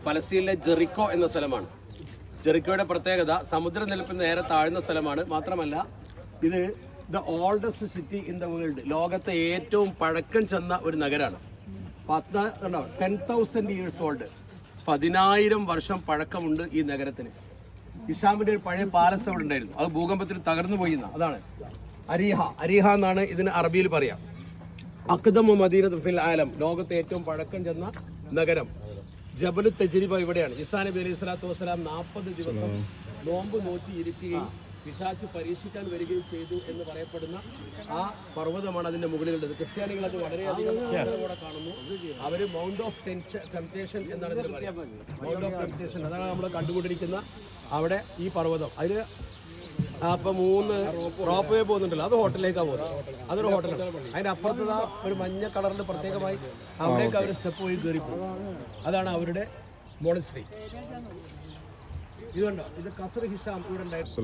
പലസ്തീനിലെ Jericho എന്ന സ്ഥലമാണ്. ജെറിക്കോയുടെ പ്രത്യേകത സമുദ്രനിരപ്പിൽ നേരെ താഴ്ന്ന സ്ഥലമാണ്. മാത്രമല്ല ഇത് the oldest city in the world, ലോകത്തെ ഏറ്റവും പഴക്കം ചെന്ന ഒരു നഗരമാണ്. 10,000 years ഓൾഡ്, 10,000 വർഷം പഴക്കമുണ്ട് ഈ നഗരത്തിന്. ഹിഷാമിന്റെ ഒരു പഴയ പാലസ് അവിടെ ഉണ്ടായിരുന്നു, അത് ഭൂകമ്പത്തിൽ തകർന്നു പോയി. അതാണ് അരീഹ എന്നാണ് ഇതിന് അറബിയിൽ പറയാം. അഖ്ദമു മദീനത്തു ഫിൽ ആലം, ലോകത്തെ ഏറ്റവും പഴക്കം ചെന്ന നഗരം. ജബലു തജ്രിബ ഇവിടെയാണ്. ഈസാ നബി അലൈഹി സ്വലാത്തു വസ്സലാം 40 ദിവസം നോമ്പ് നോറ്റി ഇരിക്കുകയും പിശാച് പരീക്ഷിക്കാൻ വരികയും ചെയ്തു എന്ന് പറയപ്പെടുന്ന ആ പർവ്വതമാണ് അതിന്റെ മുകളിലുള്ളത്. ക്രിസ്ത്യാനികൾ അത് വളരെയധികം ആദരവോടെ കാണുന്നു. അവര് മൗണ്ട് ഓഫ് ടെംപ്റ്റേഷൻ എന്നാണ് ഇതിൽ പറയുക. മൗണ്ട് ഓഫ് ടെംപ്റ്റേഷൻ, അതാണ് നമ്മൾ കണ്ടുകൊണ്ടിരിക്കുന്ന അവിടെ ഈ പർവ്വതം. അതിൽ അപ്പൊ 3 റോപ്പ് വേ പോകുന്നുണ്ടല്ലോ, അത് ഹോട്ടലിലേക്കാണ് പോകുന്നത്. അതൊരു ഹോട്ടലാണ്. അതിന്റെ അപ്പുറത്ത് ഒരു മഞ്ഞ കളറിൽ പ്രത്യേകമായി അവിടേക്ക് അവർ സ്റ്റെപ്പ് പോയി കയറി പോകും. അതാണ് അവരുടെ മോണസ്ട്രി. ഇതുണ്ടോ, ഇത് ഖസ്ർ ഹിഷാം ഇവിടെ ഉണ്ടായിരുന്നു.